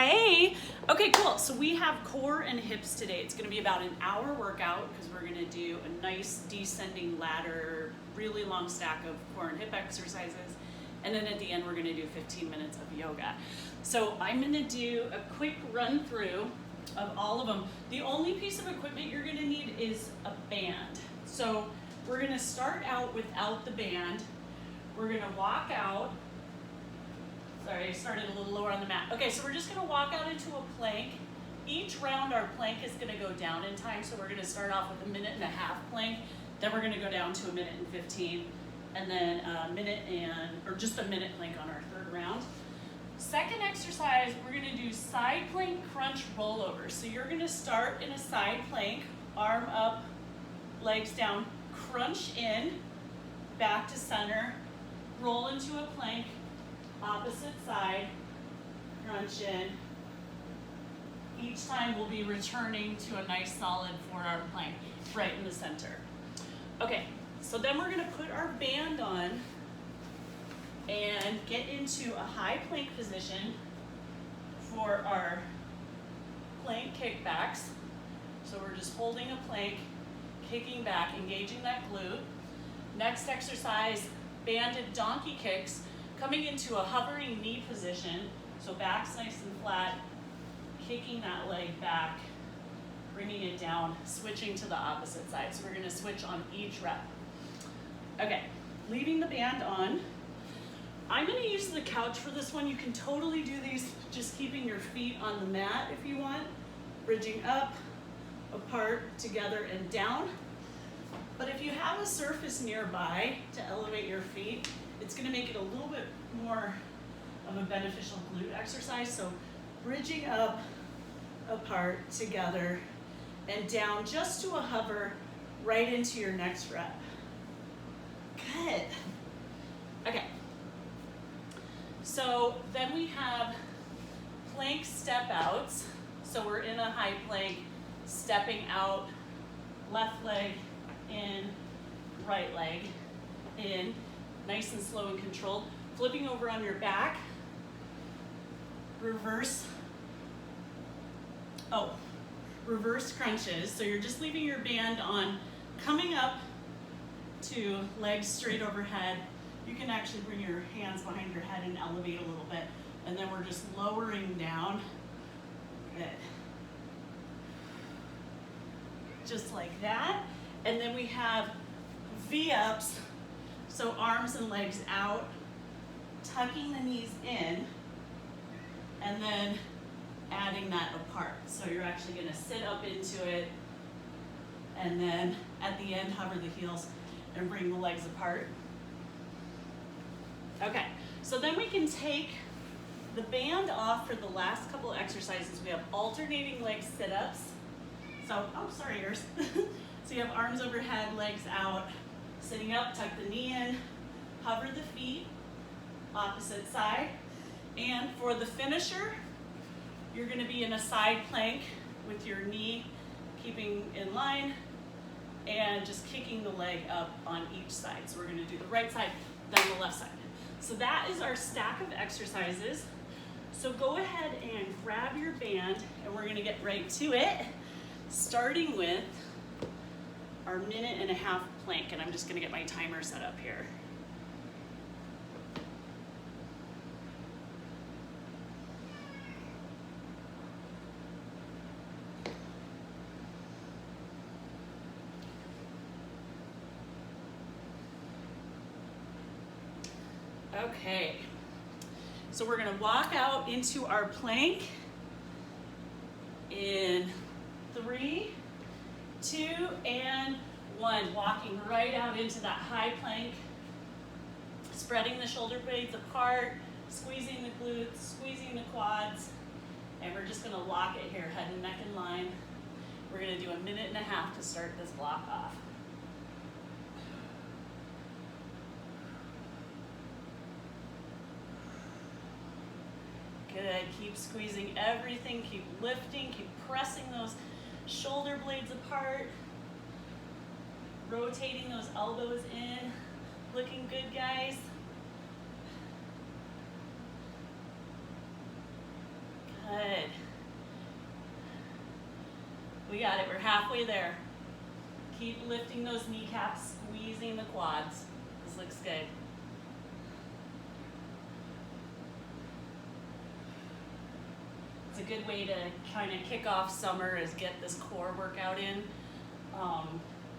Hey, okay, cool. So we have core and hips today. It's gonna be about an hour workout because we're gonna do a nice descending ladder, really long stack of core and hip exercises. And then at the end, we're gonna do 15 minutes of yoga. So I'm gonna do a quick run through of all of them. The only piece of equipment you're gonna need is a band. So we're gonna start out without the band. We're gonna walk out. Sorry, I started a little lower on the mat. Okay, so we're just gonna walk out into a plank. Each round our plank is gonna go down in time, so we're gonna start off with a 1.5-minute plank, then we're gonna go down to 1:15, and then just a minute plank on our third round. Second exercise, we're gonna do side plank crunch rollover. So you're gonna start in a side plank, arm up, legs down, crunch in, back to center, roll into a plank, opposite side, crunch in. Each time we'll be returning to a nice solid forearm plank right in the center. Okay, so then we're gonna put our band on and get into a high plank position for our plank kickbacks. So we're just holding a plank, kicking back, engaging that glute. Next exercise, banded donkey kicks, coming into a hovering knee position, so back's nice and flat, kicking that leg back, bringing it down, switching to the opposite side. So we're gonna switch on each rep. Okay, leaving the band on. I'm gonna use the couch for this one. You can totally do these just keeping your feet on the mat if you want, bridging up, apart, together, and down. But if you have a surface nearby to elevate your feet, it's gonna make it a little bit more of a beneficial glute exercise. So bridging up, apart, together, and down just to a hover right into your next rep. Good. Okay. So then we have plank step outs. So we're in a high plank, stepping out, left leg in, right leg in, nice and slow and controlled. Flipping over on your back, reverse crunches. So you're just leaving your band on, coming up to legs straight overhead. You can actually bring your hands behind your head and elevate a little bit. And then we're just lowering down. Good. Just like that. And then we have V-ups. So arms and legs out, tucking the knees in, and then adding that apart. So you're actually gonna sit up into it, and then at the end, hover the heels and bring the legs apart. Okay, so then we can take the band off for the last couple of exercises. We have alternating leg sit-ups. So, oh, sorry, yours. So you have arms overhead, legs out, sitting up, tuck the knee in, hover the feet, opposite side. And for the finisher, you're gonna be in a side plank with your knee keeping in line and just kicking the leg up on each side. So we're gonna do the right side, then the left side. So that is our stack of exercises. So go ahead and grab your band and we're gonna get right to it, starting with our 1.5-minute plank, and I'm just gonna get my timer set up here. Okay, so we're gonna walk out into our plank in 3, 2, and 1. Walking right out into that high plank, spreading the shoulder blades apart, squeezing the glutes, squeezing the quads, and we're just gonna lock it here, head and neck in line. We're gonna do 1.5 minutes to start this block off. Good, keep squeezing everything, keep lifting, keep pressing those shoulder blades apart, rotating those elbows in. Looking good, guys. Good. We got it, we're halfway there. Keep lifting those kneecaps, squeezing the quads. This looks good. It's a good way to kind of kick off summer is get this core workout in.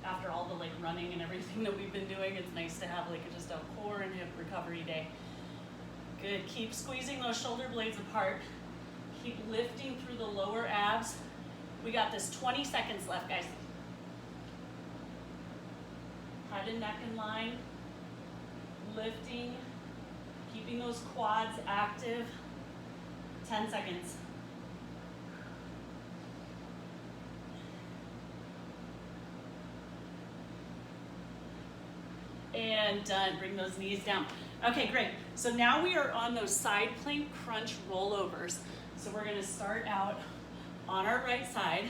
After all the like running and everything that we've been doing, it's nice to have like just a core and hip recovery day. Good, keep squeezing those shoulder blades apart. Keep lifting through the lower abs. We got this 20 seconds left, guys. Head and neck in line. Lifting, keeping those quads active. 10 seconds. And done, bring those knees down. Okay, great. So now we are on those side plank crunch rollovers. So we're gonna start out on our right side,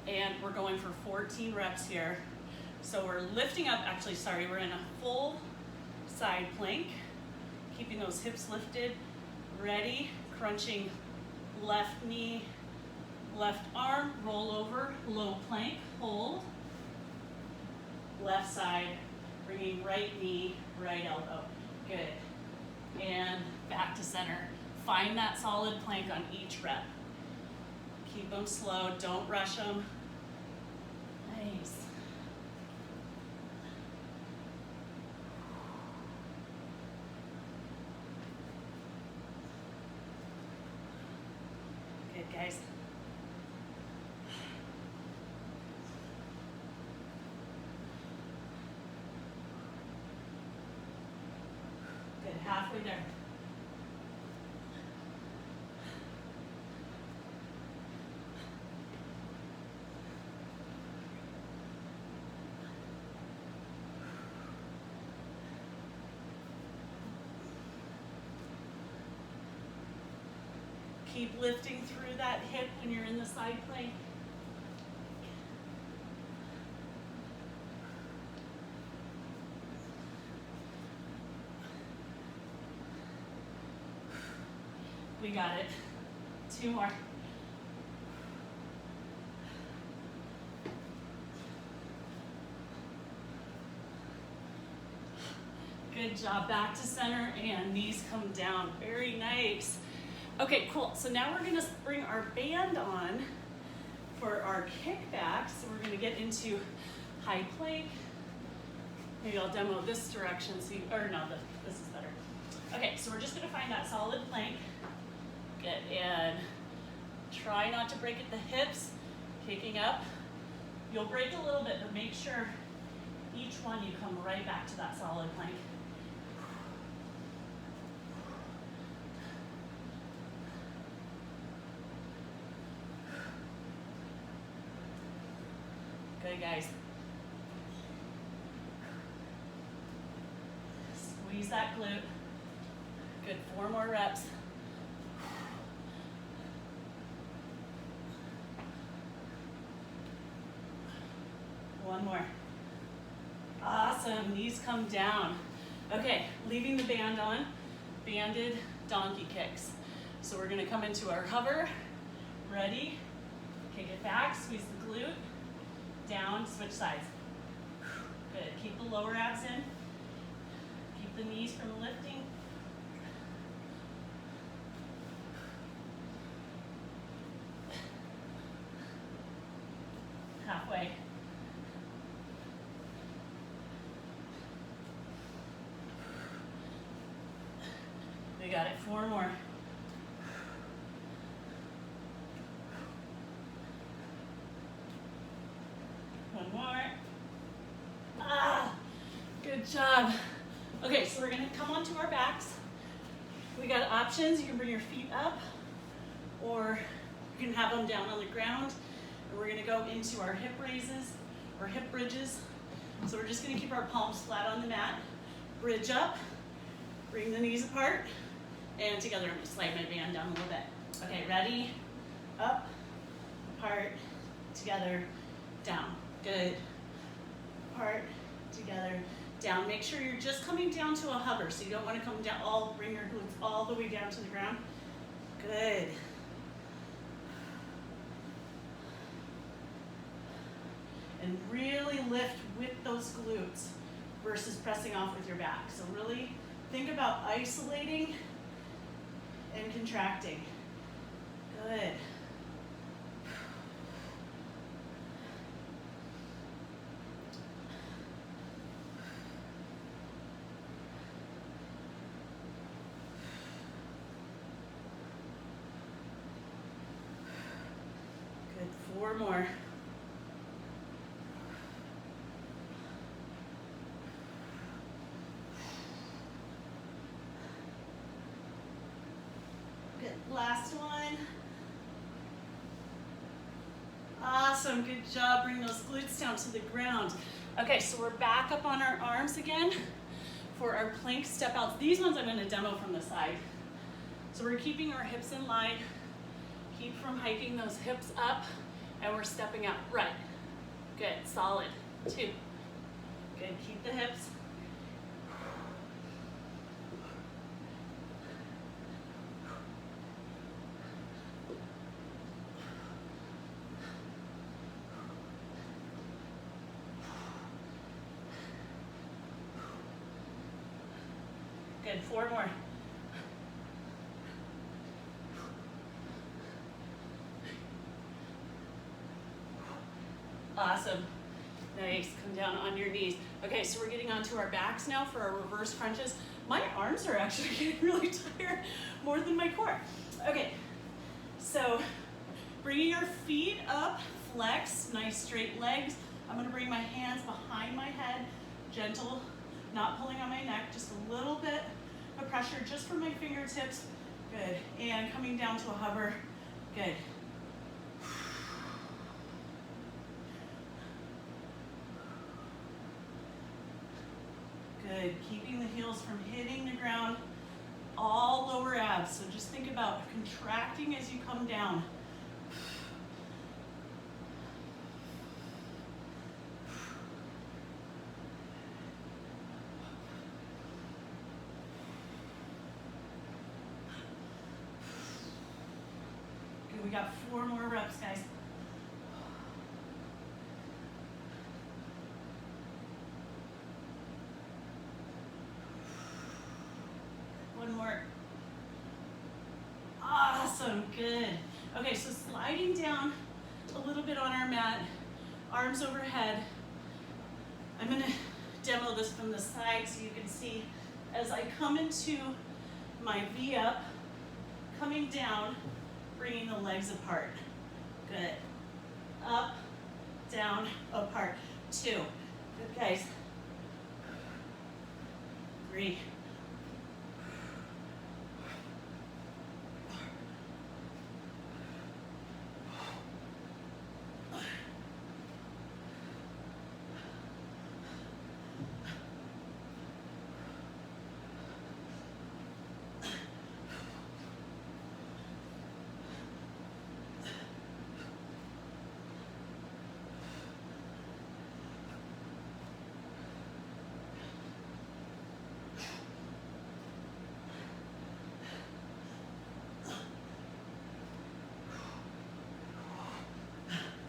and we're going for 14 reps here. So we're lifting up, actually, sorry, we're in a full side plank, keeping those hips lifted, ready, crunching left knee, left arm, roll over, low plank, hold. Left side, bringing right knee, right elbow. Good. And back to center. Find that solid plank on each rep. Keep them slow, don't rush them. Nice. Good, guys. Good, halfway there. Keep lifting through that hip when you're in the side plank. We got it. 2 more. Good job. Back to center and knees come down. Very nice. Okay, cool. So now we're gonna bring our band on for our kickback. So we're gonna get into high plank. Maybe I'll demo this direction, so you, or no, this is better. Okay, so we're just gonna find that solid plank. Good, and try not to break at the hips, kicking up. You'll break a little bit, but make sure each one you come right back to that solid plank. Good, guys. Squeeze that glute. Good, 4 more reps. One more. Awesome, knees come down. Okay, leaving the band on, banded donkey kicks. So we're gonna come into our hover. Ready? Kick it back, squeeze the glute. Down, switch sides. Good, keep the lower abs in. Keep the knees from lifting. Halfway. We got it, 4 more. One more. Ah, good job. Okay, so we're gonna come onto our backs. We got options. You can bring your feet up, or you can have them down on the ground. And we're gonna go into our hip raises or hip bridges. So we're just gonna keep our palms flat on the mat. Bridge up, bring the knees apart, and together. I'm gonna slide my band down a little bit. Okay, ready? Up, apart, together, down. Good. Apart, together, down. Make sure you're just coming down to a hover, so you don't want to come down bring your glutes all the way down to the ground. Good. And really lift with those glutes versus pressing off with your back. So really think about isolating and contracting. Good. Good, 4 more. Good, last one. Awesome, good job. Bring those glutes down to the ground. Okay, so we're back up on our arms again for our plank step outs. These ones I'm going to demo from the side. So we're keeping our hips in line. Keep from hiking those hips up, and we're stepping out. Right. Good, solid. 2. Good, keep the hips. Good, 4 more. Awesome. Nice, come down on your knees. Okay, so we're getting onto our backs now for our reverse crunches. My arms are actually getting really tired, more than my core. Okay, so bringing your feet up, flex, nice straight legs. I'm gonna bring my hands behind my head, gentle, not pulling on my neck, just a little bit of pressure just from my fingertips. Good, and coming down to a hover. Good. Good, keeping the heels from hitting the ground, all lower abs. So just think about contracting as you come down. Good, we got 4 more reps, guys. One more. Awesome, good. Okay, so sliding down a little bit on our mat, arms overhead. I'm gonna demo this from the side so you can see as I come into my V up, coming down, bringing the legs apart. Good. Up, down, apart. 2. Good, guys. 3.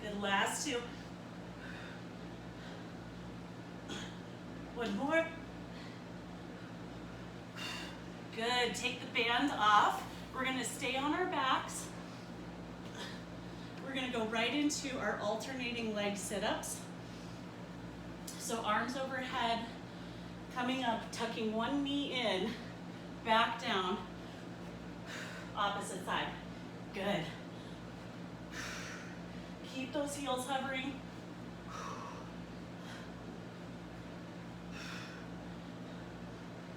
Good, last 2. One more. Good, take the band off. We're gonna stay on our backs. We're gonna go right into our alternating leg sit-ups. So arms overhead, coming up, tucking one knee in, back down, opposite side. Good. Keep those heels hovering.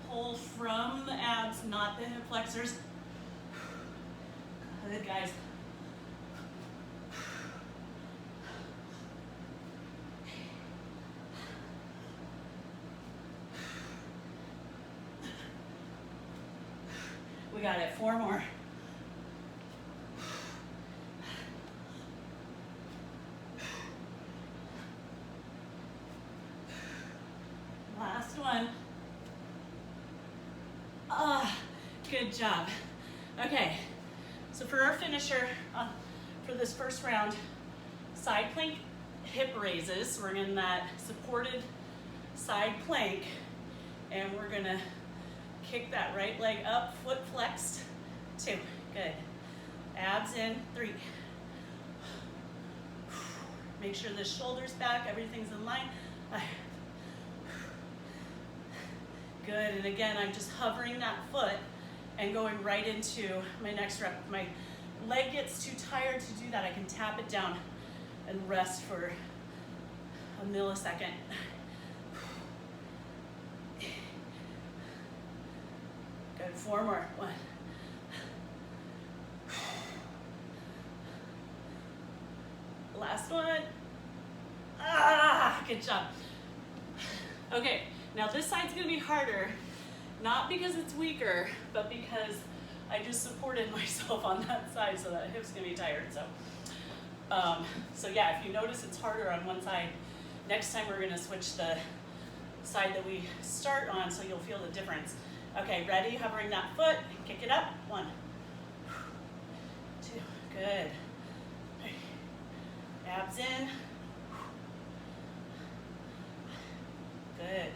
Pull from the abs, not the hip flexors. Good, guys. We got it, 4 more. Last one. Good job. Okay, for our finisher, for this first round, side plank hip raises. We're in that supported side plank, and we're gonna kick that right leg up, foot flexed, 2, good. Abs in, 3. Make sure the shoulder's back, everything's in line. Good, and again, I'm just hovering that foot and going right into my next rep. If my leg gets too tired to do that, I can tap it down and rest for a millisecond. Good, 4 more. 1. Last one. Good job. Okay, now this side's gonna be harder, not because it's weaker, but because I just supported myself on that side, so that hip's gonna be tired. So yeah, if you notice it's harder on one side, next time we're gonna switch the side that we start on, so you'll feel the difference. Okay, ready? Hovering that foot, kick it up. 1, 2, good. Abs in. Good.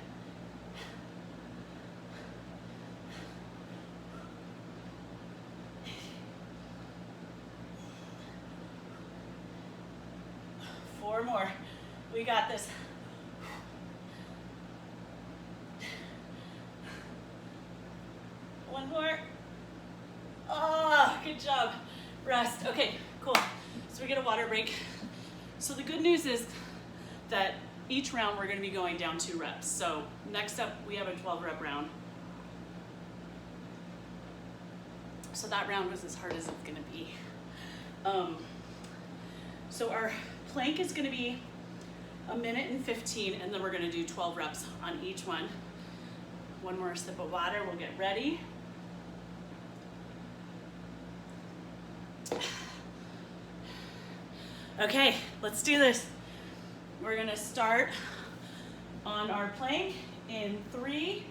Four more. We got this. One more. Oh, good job. Rest. Okay, cool. So we get a water break. So the good news is that each round we're going to be going down 2 reps. So next up we have a 12 rep round. So that round was as hard as it's going to be. So our plank is going to be 1 minute and 15, and then we're going to do 12 reps on each one. One more sip of water, we'll get ready. Okay, let's do this. We're gonna start on our plank in 3,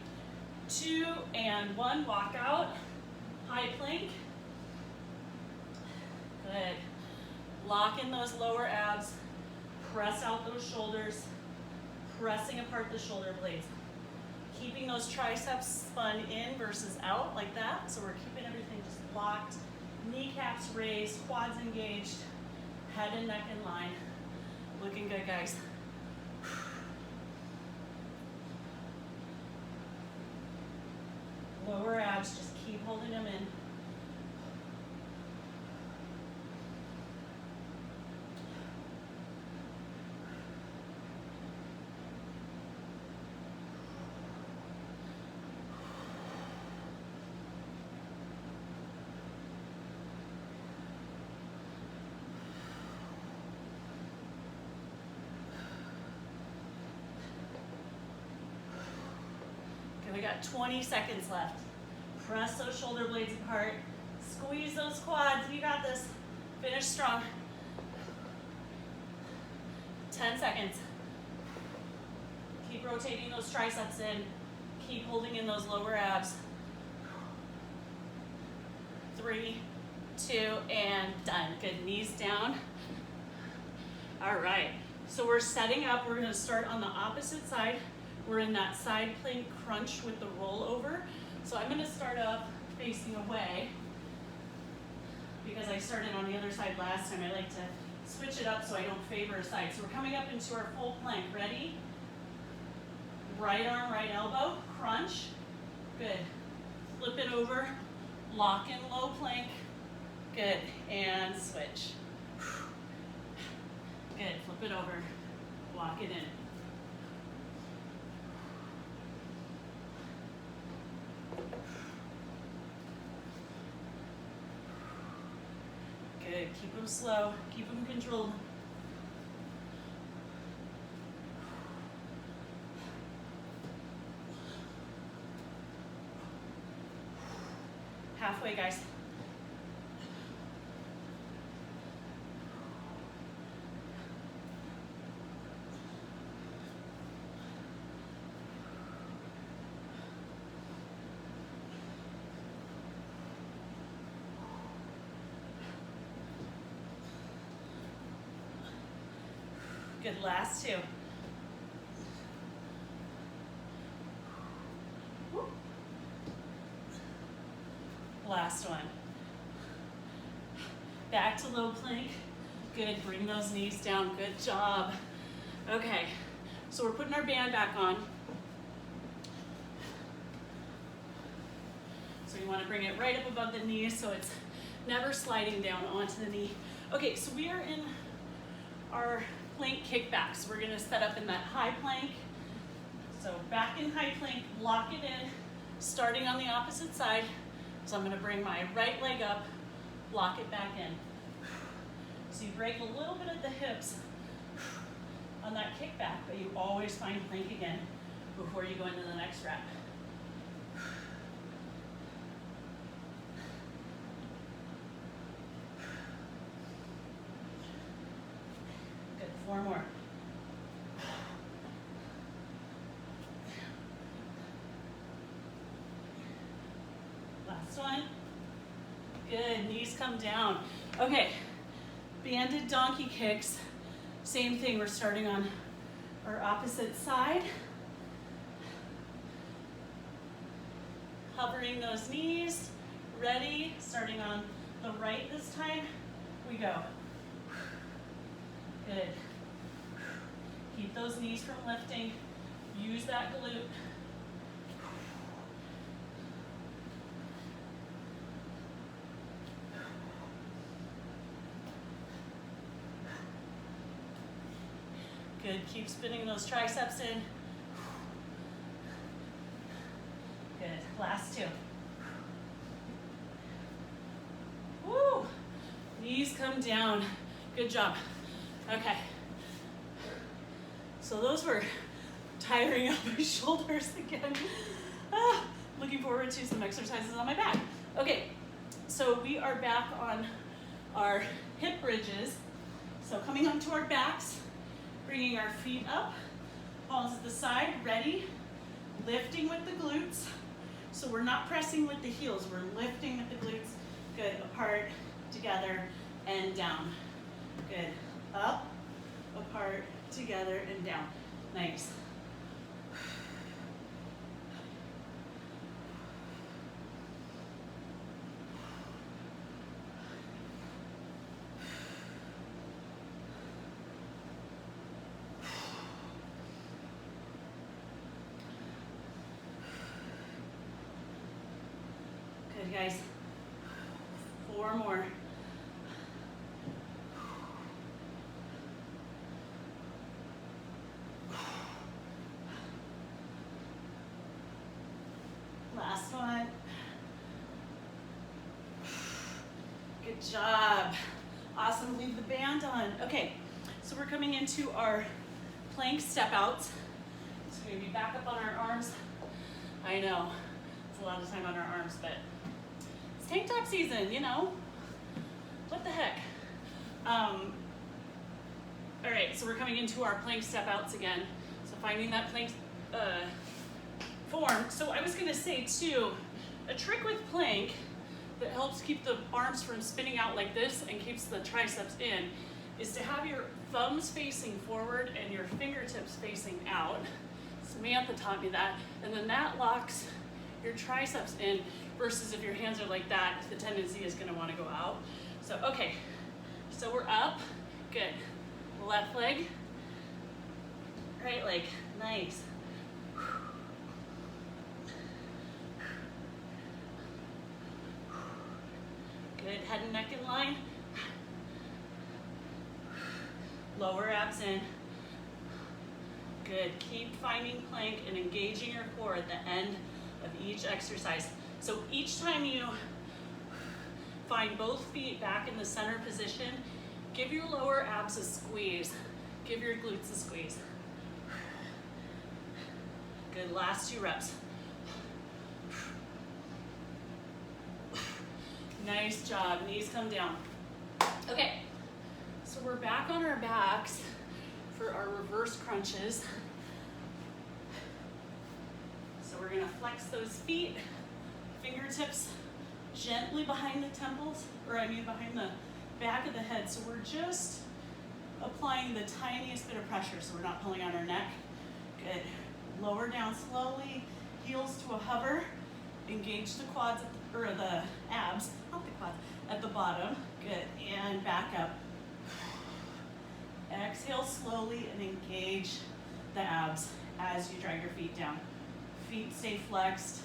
2, and 1. Walk out, high plank. Good. Lock in those lower abs. Press out those shoulders, pressing apart the shoulder blades. Keeping those triceps spun in versus out like that. So we're keeping everything just locked. Kneecaps raised, quads engaged. Head and neck in line. Looking good, guys. Lower abs, just keep holding them in. We got 20 seconds left. Press those shoulder blades apart. Squeeze those quads. You got this. Finish strong. 10 seconds. Keep rotating those triceps in. Keep holding in those lower abs. 3, 2, and done. Good. Knees down. All right. So we're setting up. We're going to start on the opposite side. We're in that side plank crunch with the rollover. So I'm gonna start up facing away because I started on the other side last time. I like to switch it up so I don't favor a side. So we're coming up into our full plank. Ready? Right arm, right elbow, crunch. Good. Flip it over, lock in low plank. Good, and switch. Good, flip it over, lock it in. Good, keep them slow, keep them controlled. Halfway, guys. Good, last two. Last one. Back to low plank. Good, bring those knees down, good job. Okay, so we're putting our band back on. So you wanna bring it right up above the knees so it's never sliding down onto the knee. Okay, so we are in our plank kickbacks. We're gonna set up in that high plank. So back in high plank, lock it in, starting on the opposite side. So I'm gonna bring my right leg up, lock it back in. So you break a little bit at the hips on that kickback, but you always find plank again before you go into the next rep. Good, 4 more. Last one. Good, knees come down. Okay, banded donkey kicks. Same thing, we're starting on our opposite side. Hovering those knees, ready, starting on the right this time. We go. Good. Keep those knees from lifting. Use that glute. Good, keep spinning those triceps in. Good, last two. Woo! Knees come down. Good job. Okay. So those were tiring up my shoulders again. Looking forward to some exercises on my back. Okay, so we are back on our hip bridges. So coming onto our backs, bringing our feet up, palms at the side, ready, lifting with the glutes. So we're not pressing with the heels, we're lifting with the glutes. Good, apart, together, and down. Good, up, apart, together, and down. Nice. Good, guys. 4 more. Last one. Good job. Awesome, leave the band on. Okay, so we're coming into our plank step outs. So we're gonna be back up on our arms. I know, it's a lot of time on our arms, but it's tank top season, you know? What the heck? All right, so we're coming into our plank step outs again. So finding that plank form. So I was gonna say too, a trick with plank that helps keep the arms from spinning out like this and keeps the triceps in is to have your thumbs facing forward and your fingertips facing out. Samantha taught me that, and then that locks your triceps in versus if your hands are like that, the tendency is gonna wanna go out. So, okay, so we're up, good. Left leg, right leg, nice. Good, head and neck in line. Lower abs in. Good, keep finding plank and engaging your core at the end of each exercise. So each time you find both feet back in the center position, give your lower abs a squeeze. Give your glutes a squeeze. Good, last 2 reps. Nice job, knees come down. Okay, so we're back on our backs for our reverse crunches. So we're gonna flex those feet, fingertips gently behind the temples, or I mean behind the back of the head. So we're just applying the tiniest bit of pressure so we're not pulling on our neck. Good. Lower down slowly, heels to a hover. Engage the quads, or the abs, not the quads, at the bottom. Good, and back up. Exhale slowly and engage the abs as you drag your feet down. Feet stay flexed,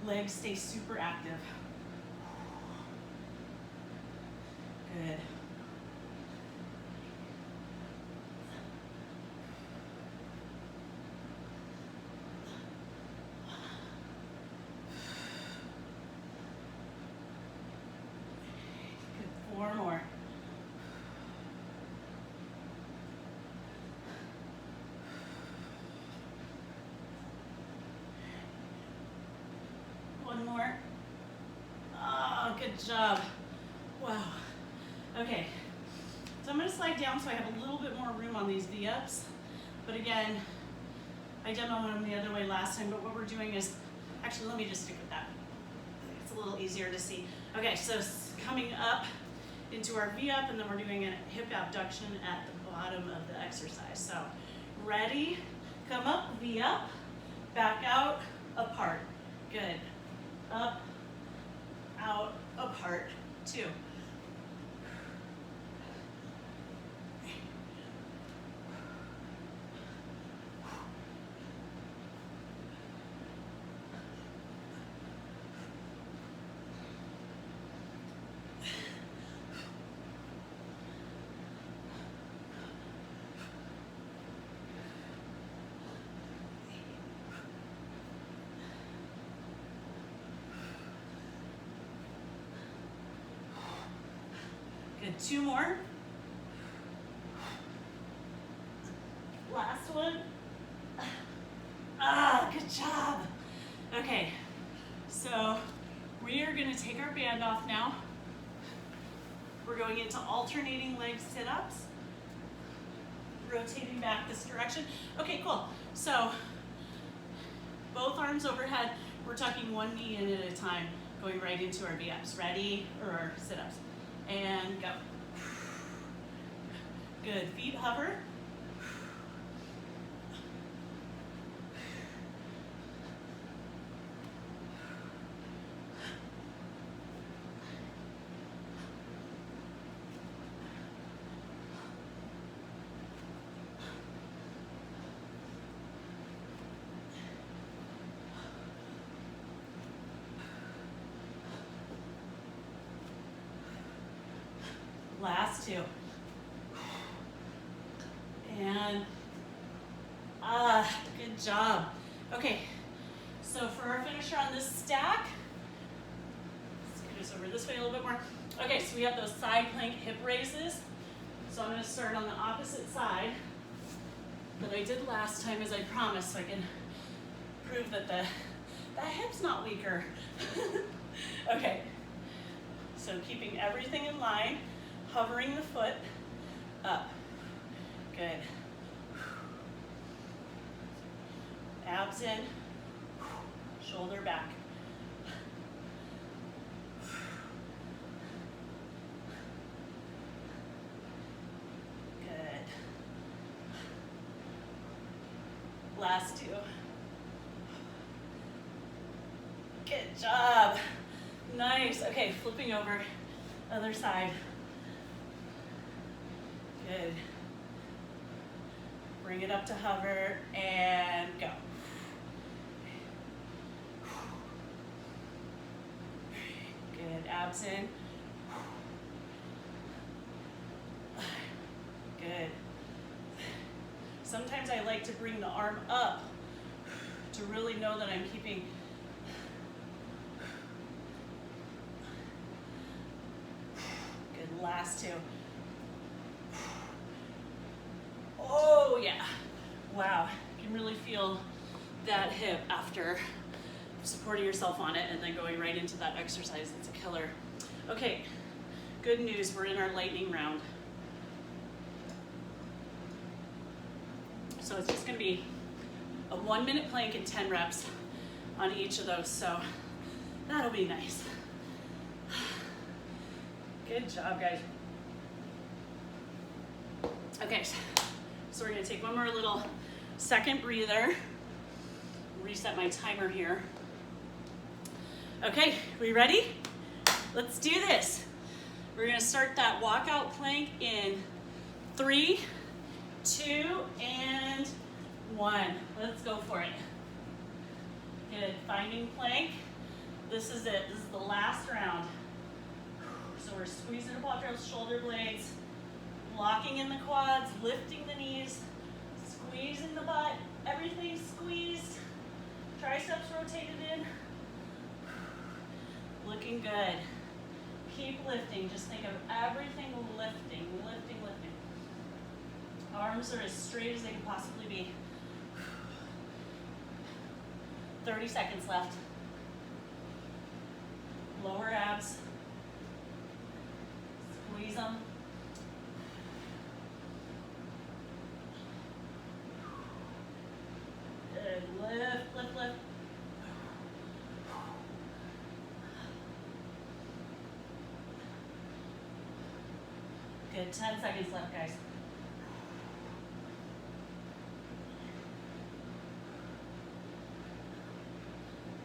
legs stay super active. Good. Good. 4 more. One more. Oh, good job. Wow. Okay, so I'm going to slide down so I have a little bit more room on these V-ups. But again, I demoed them the other way last time, but what we're doing is, actually let me just stick with that. It's a little easier to see. Okay, so coming up into our V-up, and then we're doing a hip abduction at the bottom of the exercise. So ready, come up, V-up, back out, apart. Good. Up, out, apart. 2. Good, 2 more. Last one. Ah, good job. Okay, so we are gonna take our band off now. We're going into alternating leg sit-ups. Rotating back this direction. Okay, cool. So both arms overhead. We're tucking one knee in at a time, going right into our V-ups. Ready, or our sit-ups. And go. Good, feet hover. Last 2. And good job. Okay, so for our finisher on this stack, let's get us over this way a little bit more. Okay, so we have those side plank hip raises. So I'm going to start on the opposite side that I did last time, as I promised, so I can prove that the hip's not weaker. Okay, so keeping everything in line. Hovering the foot up. Good. Abs in. Shoulder back. Good. Last 2. Good job. Nice. Okay, flipping over. Other side. Good. Bring it up to hover and go. Good, abs in. Good. Sometimes I like to bring the arm up to really know that I'm keeping. Good, last 2. Oh yeah, wow, you can really feel that hip after supporting yourself on it and then going right into that exercise. It's a killer. Okay, good news, we're in our lightning round. So it's just gonna be a 1-minute plank and 10 reps on each of those, so that'll be nice. Good job, guys. Okay, so we're gonna take one more little second breather. Reset my timer here. Okay, we ready? Let's do this. We're gonna start that walkout plank in 3, 2, and 1. Let's go for it. Good, finding plank. This is it, this is the last round. So we're squeezing the quadriceps, shoulder blades, locking in the quads, lifting the knees, squeezing the butt, everything squeezed. Triceps rotated in. Looking good. Keep lifting. Just think of everything lifting, lifting, lifting. Arms are as straight as they can possibly be. 30 seconds left. Lower abs. Squeeze them. Good. Lift, lift, lift. Good. 10 seconds left, guys.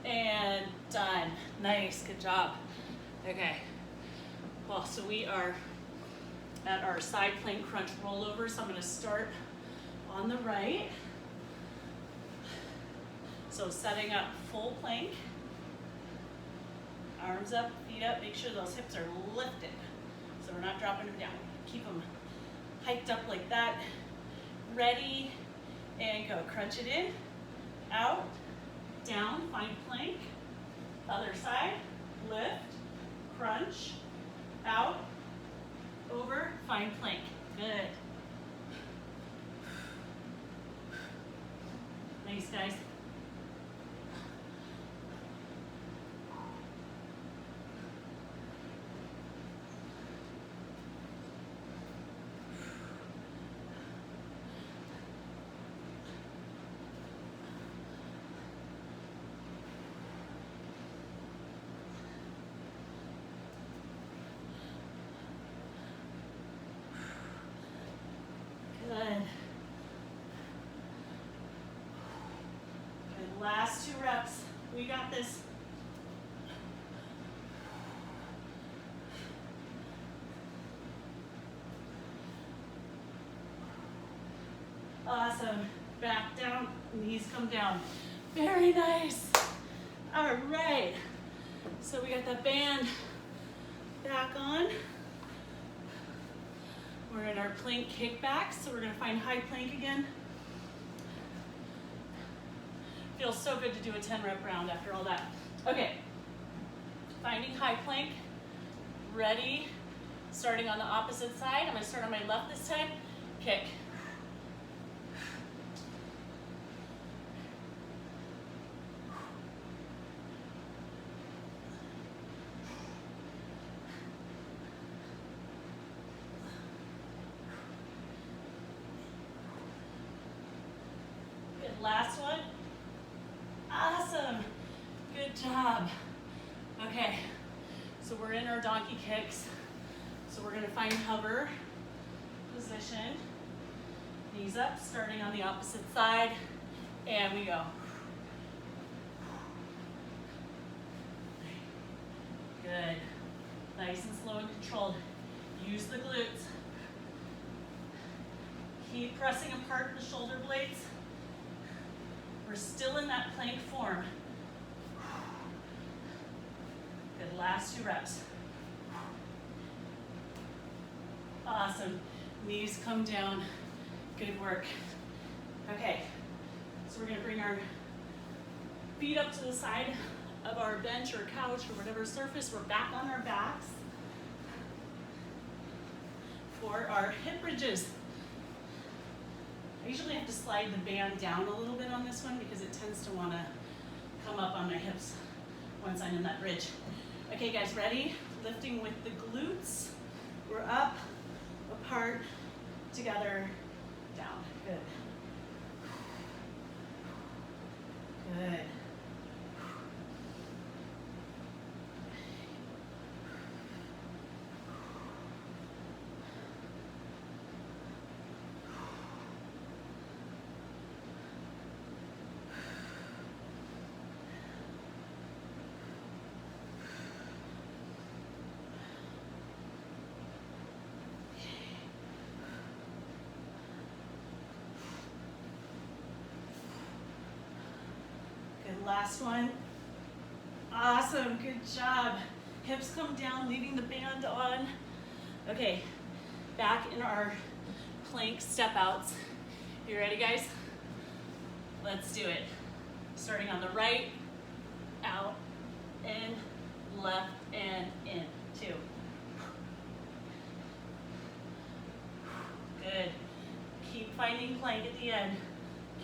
And done. Nice. Good job. Okay. Well, so we are at our side plank crunch rollover. So I'm going to start on the right. So setting up full plank. Arms up, feet up. Make sure those hips are lifted. So we're not dropping them down. Keep them hiked up like that. Ready, and go. Crunch it in, out, down, find plank. Other side, lift, crunch, out, over, find plank. Good. Nice, guys. Good. Good. Last 2 reps. We got this. Awesome. Back down, knees come down. Very nice. All right. So we got that band back on. We're in our plank kickback, so we're gonna find high plank again. Feels so good to do a 10 rep round after all that. Okay, finding high plank, ready, starting on the opposite side. I'm gonna start on my left this time, kick. Last one. Awesome. Good job. Okay, so we're in our donkey kicks. So we're gonna find hover position. Knees up, starting on the opposite side, and we go. Good. Nice and slow and controlled. Use the glutes. Keep pressing apart the shoulder blades. We're still in that plank form. Good, last 2 reps. Awesome. Knees come down. Good work. Okay, so we're gonna bring our feet up to the side of our bench or couch or whatever surface. We're back on our backs for our hip bridges. I usually have to slide the band down a little bit on this one because it tends to want to come up on my hips once I'm in that bridge. Okay guys, ready? Lifting with the glutes. We're up, apart, together, down. Good. Good. last one. Awesome, good job. Hips come down, leaving the band on. Okay, back in our plank step outs. You ready, guys? Let's do it. Starting on the right, out, in, left, and in. 2. Good. Keep finding plank at the end.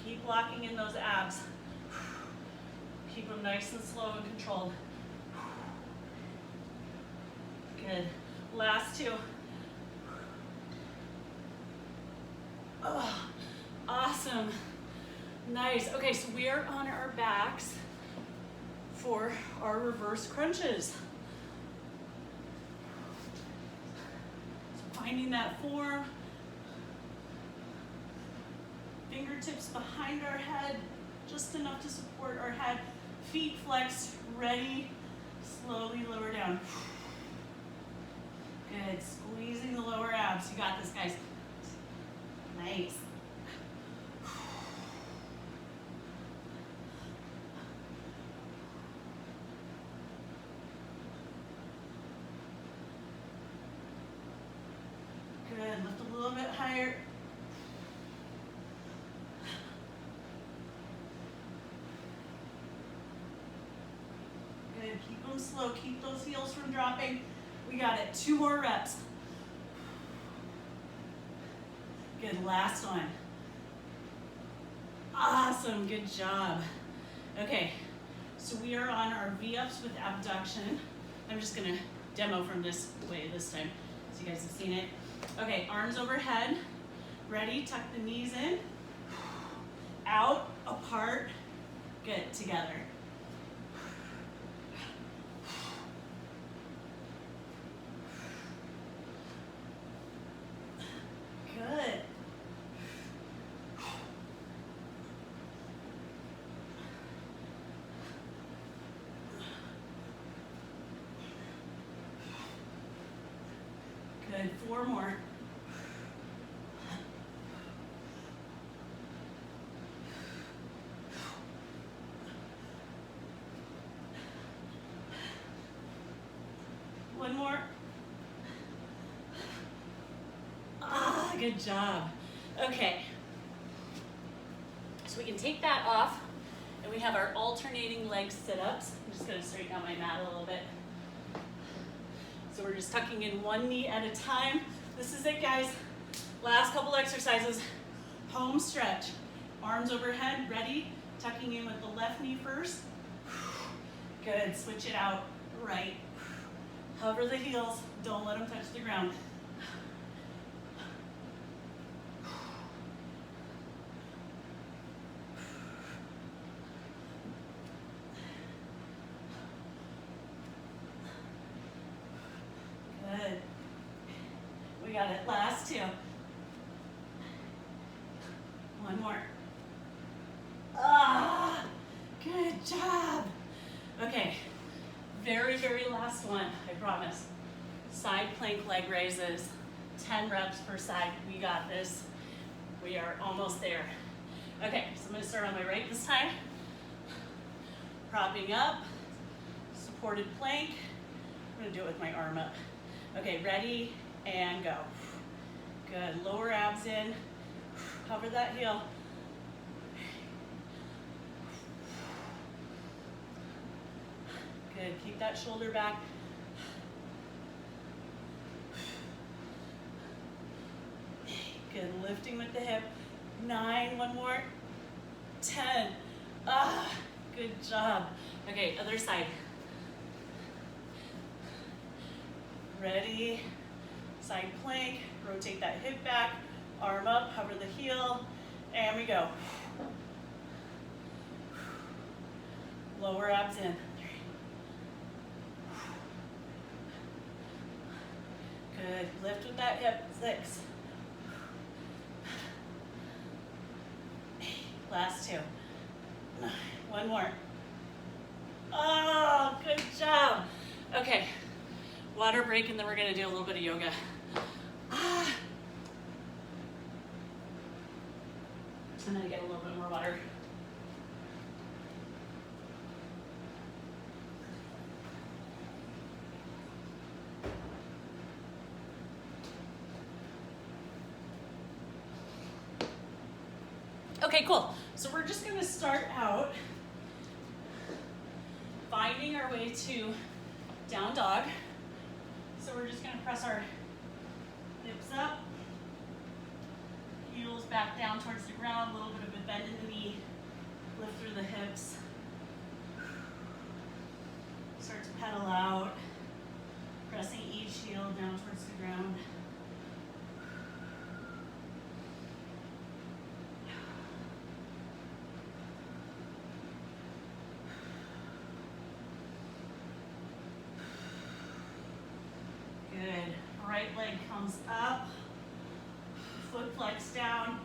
Keep locking in those abs. Keep them nice and slow and controlled. Good. Last 2. Oh, awesome. Nice. Okay, so we are on our backs for our reverse crunches. So finding that form. Fingertips behind our head, just enough to support our head. Feet flexed, ready. Slowly lower down. Good. Squeezing the lower abs. You got this, guys. Nice. Good. Lift a little bit higher. Good. Keep them slow. Keep those heels from dropping. We got it. 2 more reps. Good. Last one. Awesome. Good job. Okay. So we are on our V-ups with abduction. I'm just going to demo from this way this time so you guys have seen it. Okay. Arms overhead. Ready. Tuck the knees in. Out. Apart. Good. Together. Good. Good. 4 more. One more. Good job. Okay. So we can take that off, and we have our alternating leg sit-ups. I'm just going to straighten out my mat a little bit. So we're just tucking in one knee at a time. This is it, guys. Last couple exercises. Home stretch. Arms overhead, ready. Tucking in with the left knee first. Good. Switch it out. Right. Hover the heels. Don't let them touch the ground. Good. We got it. Last 2. One more. Ah, good job. Okay, very, very last one, I promise. Side plank leg raises, 10 reps per side. We got this. We are almost there. Okay, so I'm gonna start on my right this time. Propping up, supported plank. I'm gonna do it with my arm up. Okay, ready, and go. Good, lower abs in. Cover that heel. Good, keep that shoulder back. Good, lifting with the hip. 9, one more. 10. Ah, good job. Okay, other side. Ready, side plank, rotate that hip back, arm up, hover the heel, and we go. Lower abs in. 3. Good, lift with that hip. 6. Last 2. 1 more. Oh, good job. Okay. Water break, and then we're gonna do a little bit of yoga. I'm gonna get a little bit more water. Okay, cool. So we're just gonna start out finding our way to down dog. So we're just gonna press our hips up, heels back down towards the ground, a little bit of a bend in the knee, lift through the hips. Start to pedal out, pressing each heel down towards the ground. Good. Right leg comes up, foot flex down,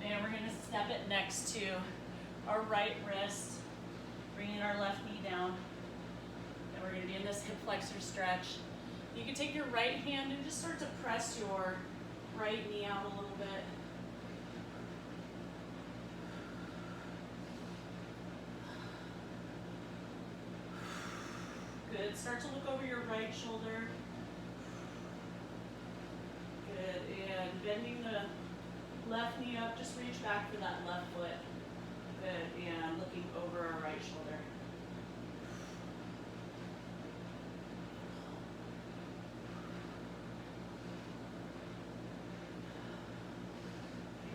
and we're going to step it next to our right wrist, bringing our left knee down. And we're going to be in this hip flexor stretch. You can take your right hand and just start to press your right knee out a little bit. Good. Start to look over your right shoulder. Good. And bending the left knee up, just reach back for that left foot. Good. And looking over our right shoulder.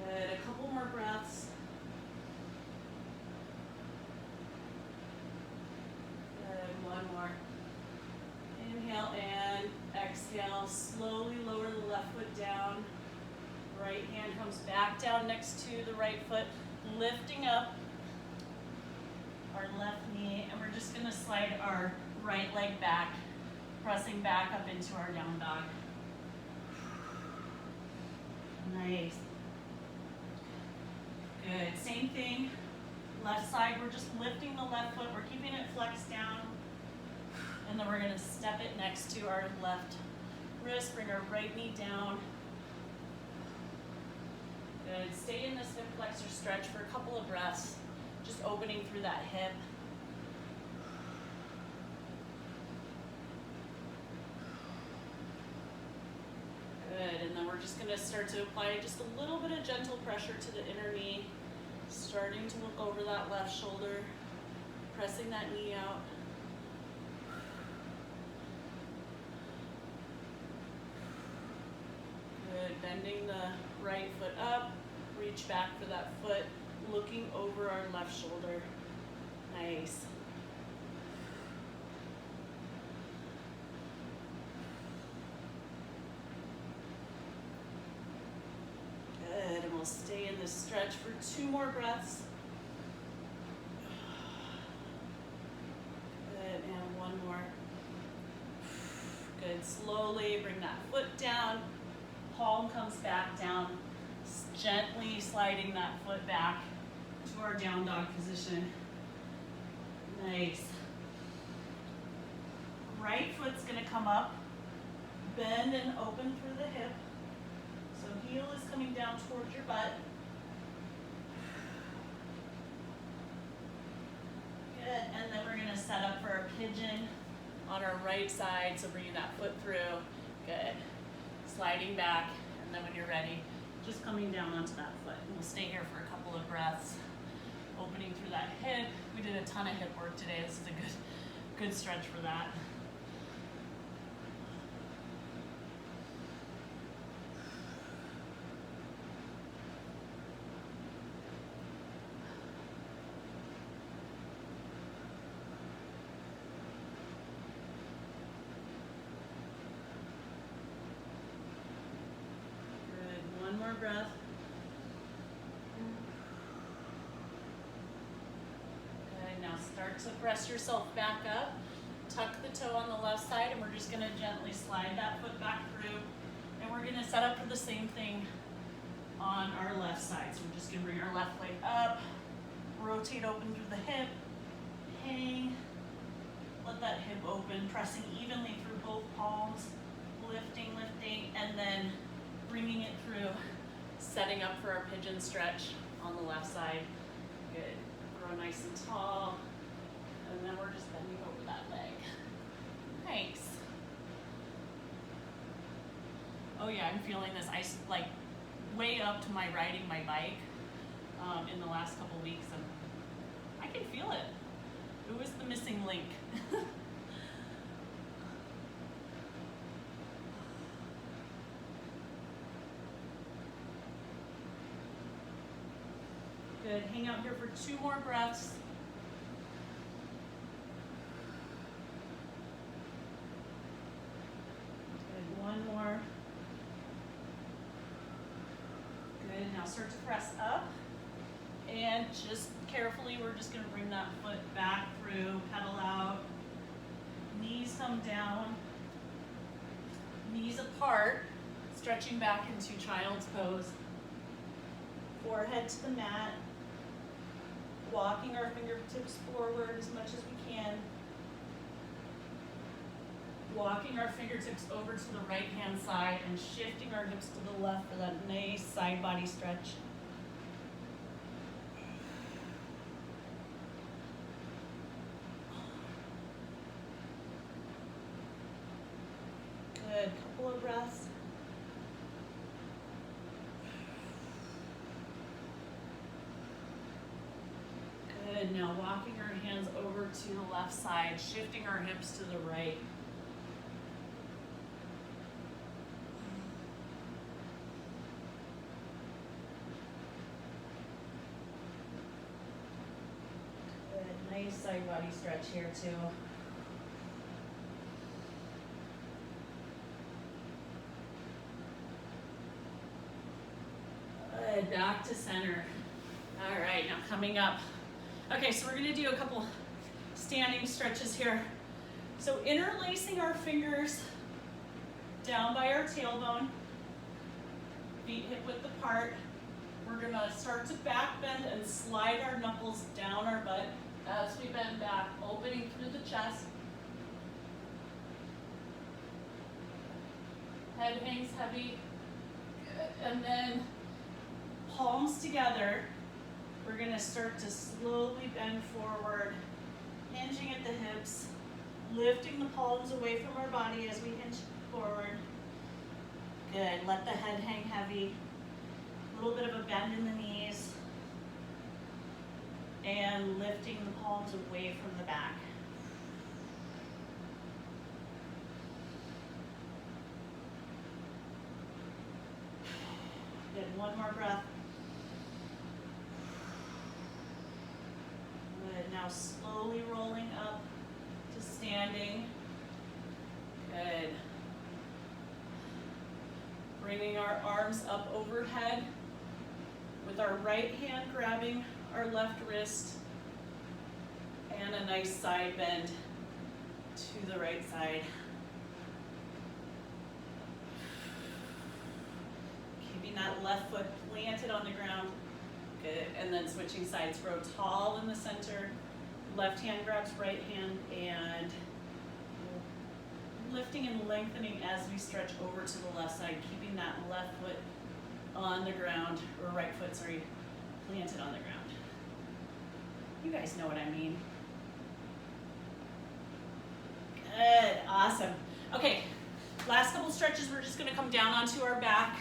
Good. A couple more breaths. Good. One more. Inhale and exhale. Slowly lower the left foot down. Right hand comes back down next to the right foot, lifting up our left knee, and we're just going to slide our right leg back, pressing back up into our down dog. Nice. Good. Same thing. Left side, we're just lifting the left foot. We're keeping it flexed down. And then we're going to step it next to our left wrist. Bring our right knee down. Good. Stay in this hip flexor stretch for a couple of breaths. Just opening through that hip. Good. And then we're just going to start to apply just a little bit of gentle pressure to the inner knee. Starting to look over that left shoulder. Pressing that knee out. Good. Bending the right foot up. Reach back for that foot. Looking over our left shoulder. Nice. Good. And we'll stay in this stretch for 2 more breaths. Good. And 1 more. Good. Slowly bring that foot down. Palm comes back down, gently sliding that foot back to our down dog position. Nice. Right foot's gonna come up, bend and open through the hip. So heel is coming down towards your butt. Good, and then we're gonna set up for a pigeon on our right side, so bringing that foot through. Good. Sliding back, and then when you're ready, just coming down onto that foot. And we'll stay here for a couple of breaths, opening through that hip. We did a ton of hip work today. This is a good stretch for that. One more breath. Good. Now start to press yourself back up. Tuck the toe on the left side, and we're just going to gently slide that foot back through. And we're going to set up for the same thing on our left side. So we're just going to bring our left leg up, rotate open through the hip, hang, let that hip open, pressing evenly through both palms, lifting, and then bringing it through, setting up for our pigeon stretch on the left side. Good. Grow nice and tall. And then we're just bending over that leg. Nice. Oh yeah, I'm feeling this. I like way up to my riding my bike. in the last couple weeks, and I can feel it. It was the missing link. Good, hang out here for 2 more breaths. Good, 1 more. Good, now start to press up. And just carefully, we're just gonna bring that foot back through, pedal out. Knees come down, knees apart, stretching back into child's pose. Forehead to the mat, walking our fingertips forward as much as we can. Walking our fingertips over to the right hand side and shifting our hips to the left for that nice side body stretch. Good, couple of breaths. Good, now walking our hands over to the left side, shifting our hips to the right. Good, nice side body stretch here too. Good, back to center. All right, now coming up. Okay, so we're gonna do a couple standing stretches here. So interlacing our fingers down by our tailbone, feet hip width apart. We're gonna start to back bend and slide our knuckles down our butt as we bend back, opening through the chest. Head hangs heavy. Good. And then palms together. We're gonna start to slowly bend forward, hinging at the hips, lifting the palms away from our body as we hinge forward. Good, let the head hang heavy. A little bit of a bend in the knees. And lifting the palms away from the back. Good, 1 more breath. Good, now slowly rolling up to standing. Good. Bringing our arms up overhead with our right hand grabbing our left wrist and a nice side bend to the right side. Keeping that left foot planted on the ground. Good, and then switching sides, grow tall in the center. Left hand grabs right hand and lifting and lengthening as we stretch over to the left side, keeping that left foot on the ground, or right foot, sorry, planted on the ground. You guys know what I mean. Good, awesome. Okay, last couple stretches, we're just gonna come down onto our back,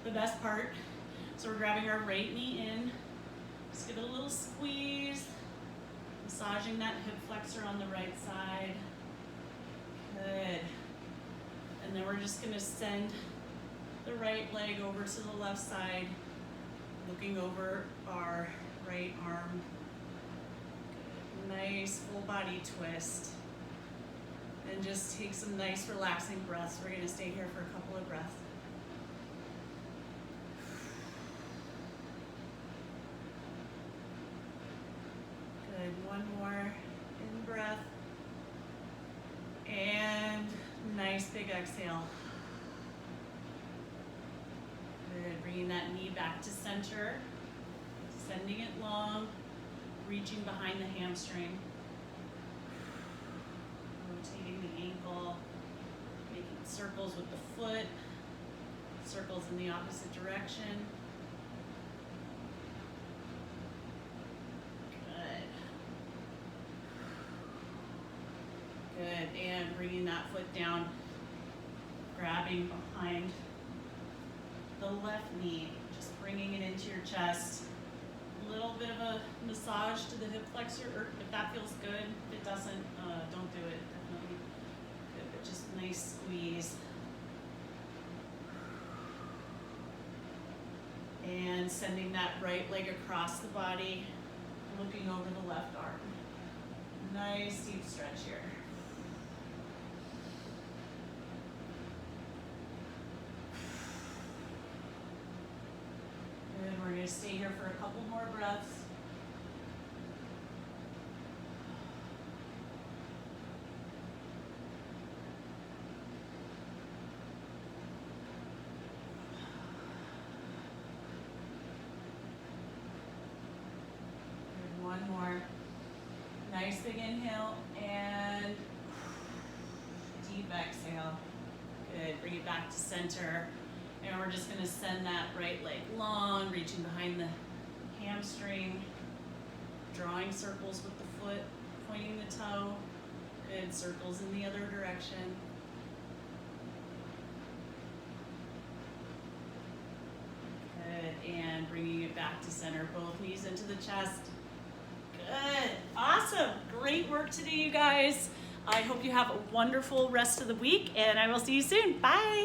the best part. So we're grabbing our right knee in, just give it a little squeeze, massaging that hip flexor on the right side. Good. And then we're just gonna send the right leg over to the left side, looking over our right arm. Good. Nice full body twist. And just take some nice relaxing breaths. We're gonna stay here for a couple of breaths. Good, 1 more in breath. And nice big exhale. Good, bringing that knee back to center, sending it long, reaching behind the hamstring. Rotating the ankle, making circles with the foot, circles in the opposite direction. Good, and bringing that foot down, grabbing behind the left knee, Just bringing it into your chest. A little bit of a massage to the hip flexor, or if that feels good. If it doesn't, don't do it. Definitely good, but just nice squeeze. And sending that right leg across the body, looking over the left arm. Nice deep stretch here. Good, we're gonna stay here for a couple more breaths. Good, one more. Nice big inhale and deep exhale. Good, bring it back to center. And we're just gonna send that right leg long, reaching behind the hamstring, drawing circles with the foot, pointing the toe. Good, circles in the other direction. Good, and bringing it back to center, both knees into the chest. Good, awesome, great work today, you guys. I hope you have a wonderful rest of the week, and I will see you soon. Bye.